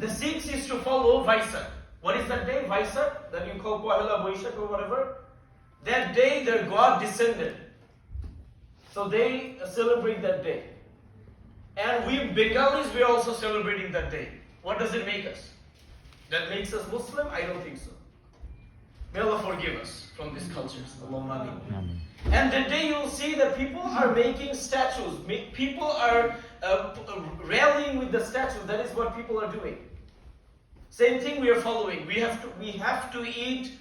The Sikhs used to follow Vaisak. What is that day? Vaisak, that you call Pohela Boishak or whatever. That day their God descended. So they celebrate that day. And we Bengalis, we are also celebrating that day. What does it make us? That makes us Muslim? I don't think so. May Allah forgive us from these cultures. Allahumma ameen. And that day you'll see that people are making statues. People are rallying with the statues. That is what people are doing. Same thing we are following. We have to eat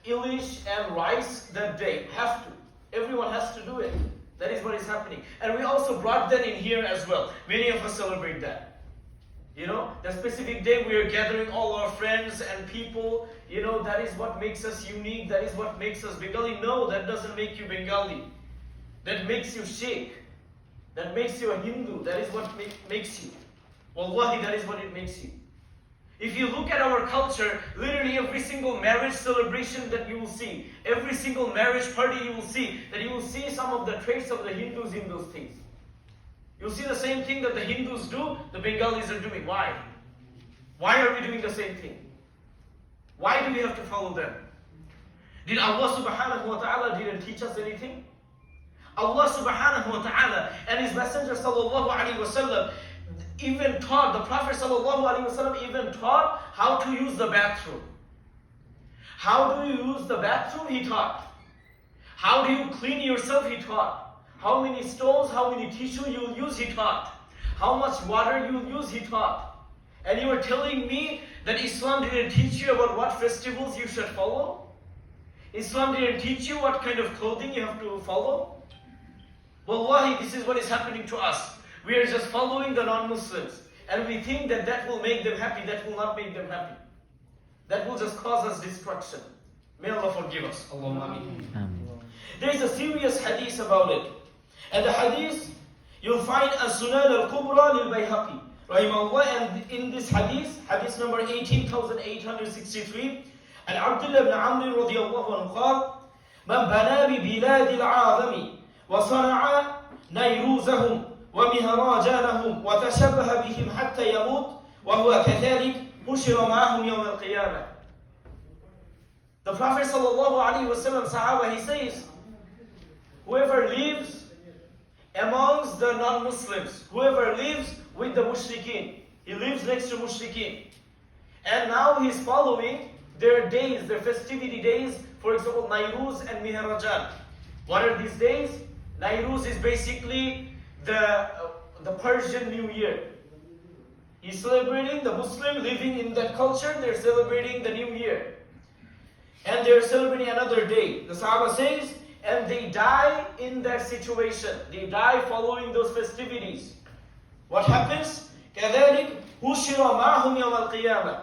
ilish and rice that day. Have to. Everyone has to do it. That is what is happening. And we also brought that in here as well. Many of us celebrate that. You know, the specific day we are gathering all our friends and people. You know, that is what makes us unique. That is what makes us Bengali. No, that doesn't make you Bengali. That makes you Sikh. That makes you a Hindu. That is what makes you. Wallahi, that is what it makes you. If you look at our culture, literally every single marriage celebration that you will see, every single marriage party you will see, that you will see some of the traits of the Hindus in those things. You'll see the same thing that the Hindus do, the Bengalis are doing. Why? Why are we doing the same thing? Why do we have to follow them? Did Allah subhanahu wa ta'ala didn't teach us anything? Allah subhanahu wa ta'ala and His Messenger sallallahu alayhi wa sallam even taught, the Prophet ﷺ even taught how to use the bathroom. How do you use the bathroom? He taught. How do you clean yourself? He taught. How many stones, how many tissue you will use? He taught. How much water you will use? He taught. And you are telling me that Islam didn't teach you about what festivals you should follow? Islam didn't teach you what kind of clothing you have to follow? Wallahi, this is what is happening to us. We are just following the non-Muslims. And we think that that will make them happy. That will not make them happy. That will just cause us destruction. May Allah forgive us. Allahumma ameen. There is a serious hadith about it. And the hadith, you'll find as-Sunan al-Kubra lil-Bayhaqi. Rahimahullah. And in this hadith, hadith number 18,863, and Abdullah ibn Amr radiyallahu anhu قال من بنى ببلاد العالم وصنع نيروزهم ومهراجانهم وتشبه بهم حتى يموت وهو كذلك حشر معهم يوم القيامة. The Prophet sallallahu alaihi wasallam Sahaba, he says, whoever lives amongst the non-Muslims, whoever lives with the mushrikeen, he lives next to mushrikeen, and now he's following their days, their festivity days, for example, Nairuz and Mihrajan. What are these days? Nairuz is basically the Persian New Year. He's celebrating, the Muslim living in that culture, they're celebrating the New Year. And they're celebrating another day. The Sahaba says, and they die in that situation. They die following those festivities. What happens? كَذَلِكَ هُشِرَ مَعْهُمْ يَوْمَ الْقِيَامَةِ.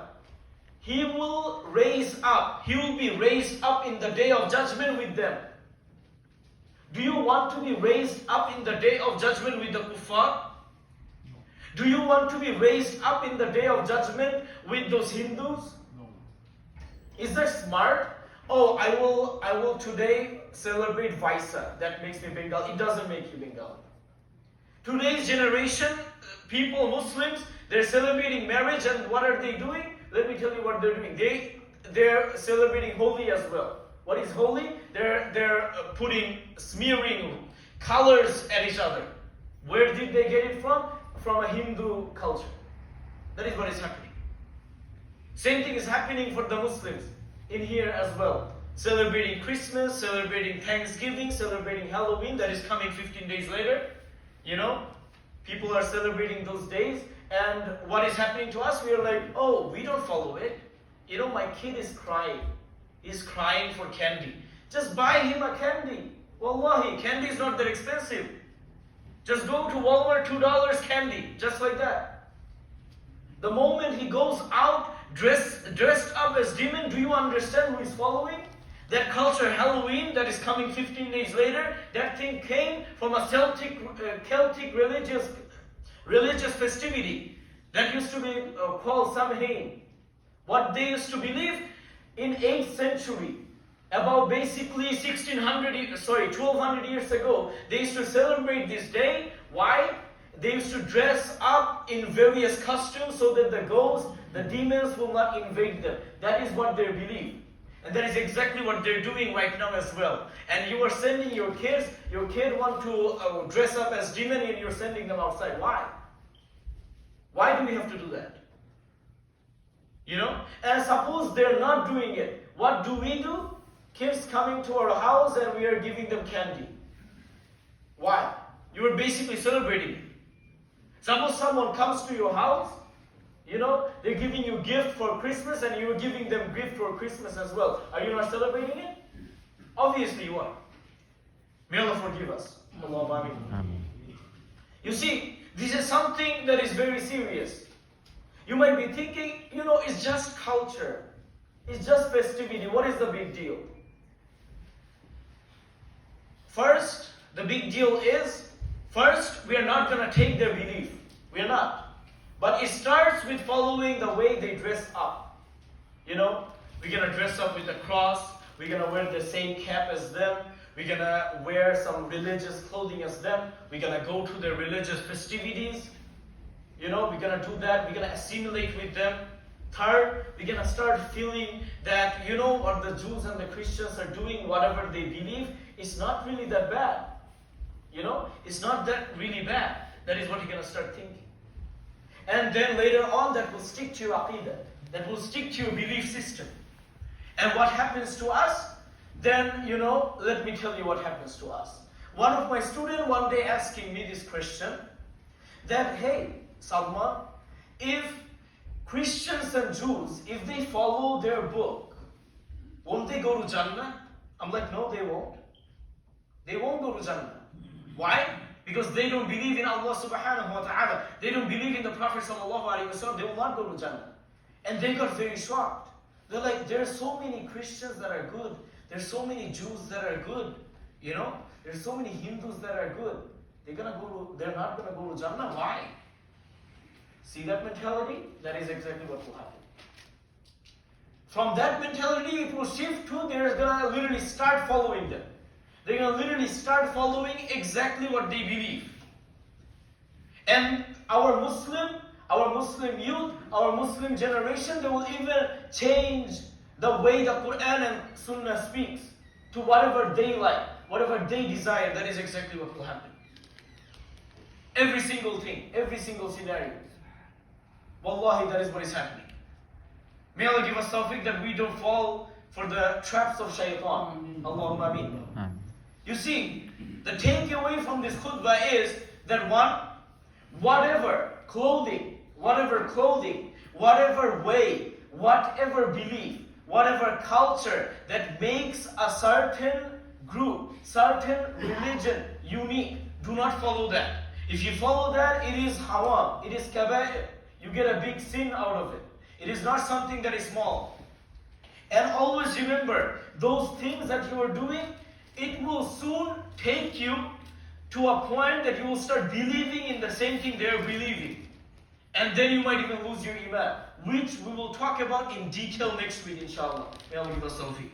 He will raise up. He will be raised up in the day of judgment with them. Do you want to be raised up in the day of judgment with the kuffar? Do you want to be raised up in the day of judgment with those Hindus? No. Is that smart? Oh, I will today celebrate Vaisa. That makes me Bengali. It doesn't make you Bengali. Today's generation, people, Muslims, they're celebrating marriage, and what are they doing? Let me tell you what they're doing. They're celebrating Holi as well. What is Holi? They're smearing colors at each other. Where did they get it from? From a Hindu culture. That is what is happening. Same thing is happening for the Muslims in here as well. Celebrating Christmas, celebrating Thanksgiving, celebrating Halloween, that is coming 15 days later. You know, people are celebrating those days. And what is happening to us? We are like, oh, we don't follow it. You know, my kid is crying. He's crying for candy. Just buy him a candy. Wallahi, candy is not that expensive. Just go to Walmart, $2 candy. Just like that. The moment he goes out, dressed up as demon, do you understand who he's following? That culture, Halloween, that is coming 15 days later, that thing came from a Celtic religious festivity that used to be called Samhain. What they used to believe in 8th century, about basically 1200 years ago, they used to celebrate this day. Why? They used to dress up in various costumes so that the ghosts, the demons will not invade them. That is what they believe. And that is exactly what they're doing right now as well. And you are sending your kids, your kid want to dress up as demon and you're sending them outside. Why? Why do we have to do that? You know? And suppose they're not doing it. What do? Kids coming to our house and we are giving them candy. Why? You are basically celebrating it. Suppose someone comes to your house, you know, they're giving you gift for Christmas and you're giving them gift for Christmas as well. Are you not celebrating it? Obviously you are. May Allah forgive us. Allahumma ameen. You see, this is something that is very serious. You might be thinking, you know, it's just culture. It's just festivity. What is the big deal? First, the big deal is, first, we are not going to take their belief. We are not. But it starts with following the way they dress up. You know, we're going to dress up with a cross. We're going to wear the same cap as them. We're going to wear some religious clothing as them. We're going to go to their religious festivities. You know, we're going to do that. We're going to assimilate with them. Third, we're going to start feeling that, you know, what the Jews and the Christians are doing, whatever they believe, it's not really that bad. You know, it's not that really bad. That is what you're going to start thinking. And then later on, that will stick to your aqidah. That will stick to your belief system. And what happens to us? Then, you know, let me tell you what happens to us. One of my students one day asking me this question, that, hey, Salman, if Christians and Jews, if they follow their book, won't they go to Jannah? I'm like, no, they won't. They won't go to Jannah. Why? Because they don't believe in Allah subhanahu wa ta'ala. They don't believe in the Prophet sallallahu alaihi wasallam. They will not go to Jannah. And they got very shocked. They're like, there are so many Christians that are good. There's so many Jews that are good. You know, there's so many Hindus that are good. They're not gonna go to Jannah. Why? See that mentality? That is exactly what will happen. From that mentality, it will shift to they're gonna literally start following them. They're going to literally start following exactly what they believe. And our Muslim youth, our Muslim generation, they will even change the way the Quran and Sunnah speaks to whatever they like, whatever they desire. That is exactly what will happen. Every single thing, every single scenario. Wallahi, that is what is happening. May Allah give us tawfiq that we don't fall for the traps of shaitan. Allahumma ameen. You see, the takeaway from this khutbah is that whatever clothing, whatever way, whatever belief, whatever culture that makes a certain group, certain religion unique, do not follow that. If you follow that, it is haram, it is kaba'ir. You get a big sin out of it. It is not something that is small. And always remember, those things that you are doing, it will soon take you to a point that you will start believing in the same thing they are believing. And then you might even lose your iman, which we will talk about in detail next week, inshallah. May Allah give us tawfiq.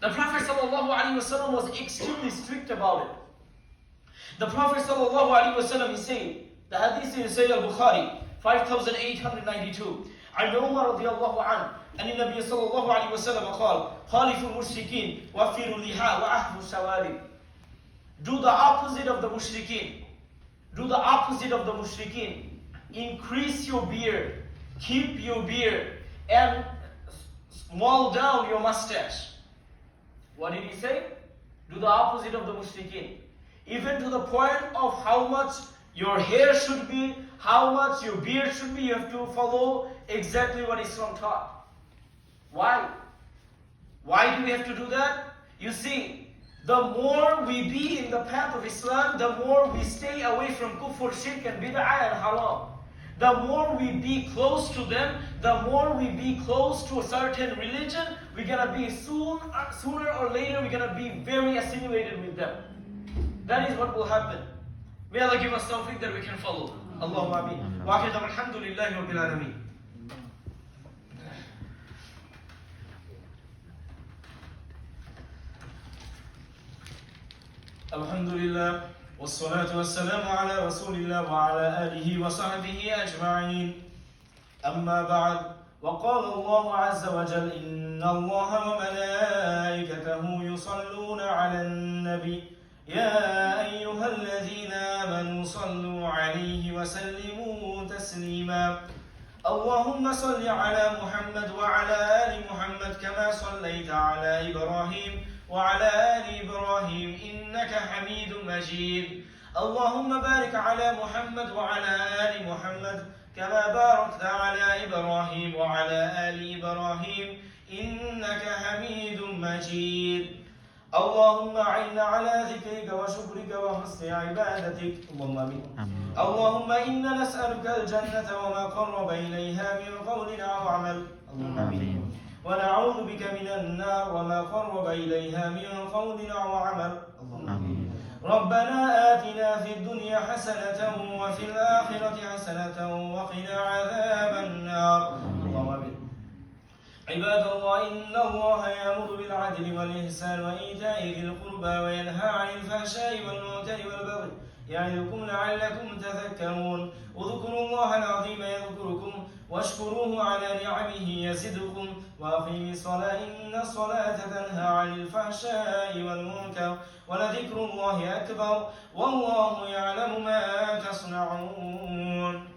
The Prophet ﷺ was extremely strict about it. The Prophet ﷺ, he said, the hadith in Sahih al-Bukhari, 5892. عن عمر رضي الله عنه أن النبي صلى الله عليه وسلم قال خالف المشركين وفروا اللحى وأحفوا الشوارب. Do the opposite of the mushrikeen. Do the opposite of the mushrikeen. Increase your beard, keep your beard, and small down your mustache. What did he say? Do the opposite of the mushrikeen. Even to the point of how much your hair should be, how much your beard should be, you have to follow exactly what Islam taught. Why? Why do we have to do that? You see, the more we be in the path of Islam, the more we stay away from kufr, shirk and bid'ah and haram. The more we be close to them, the more we be close to a certain religion, we're going to be sooner or later, we're going to be very assimilated with them. That is what will happen. May Allah give us tawfiq that we can follow. Allahumma ameen. Wa akhir alhamdulillahi rabbil alameen. Alhamdulillah. والصلاة والسلام على رسول الله وعلى آله وصحبه أجمعين. أما بعد، وقال الله عز وجل: إن الله وملائكته يصلون على النبي يا أيها الذين آمنوا صلوا عليه وسلموا تسليما. اللهم صل على محمد وعلى آل محمد كما صليت على إبراهيم وعلى آل إبراهيم إنك حميد مجيد. اللهم بارك على محمد وعلى آل محمد كما باركت على إبراهيم وعلى آل إبراهيم إنك حميد مجيد. اللهم أعنا على ذكرك وشكرك وحسن عبادتك. اللهم آمين. اللهم إنا نسألك الجنة وما قرب إليها من قول أو عمل. اللهم آمين. ونعوذ بك من النار وما قرب إليها من قول أو عمل. اللهم آمين. ربنا آتنا في الدنيا حسنة وفي الآخرة حسنة وقنا عذاب النار. اللهم آمين. عباد الله، إن الله يأمر بالعدل والإحسان وإيتاء ذي القربى وينهى عن الفحشاء والمنكر والبغي يعظكم لعلكم تذكرون. اذكروا الله العظيم يذكركم واشكروه على نعمه يزدكم وأقيموا الصلاة إن الصلاة تنهى عن الفحشاء والمنكر ولذكر الله أكبر والله يعلم ما تصنعون.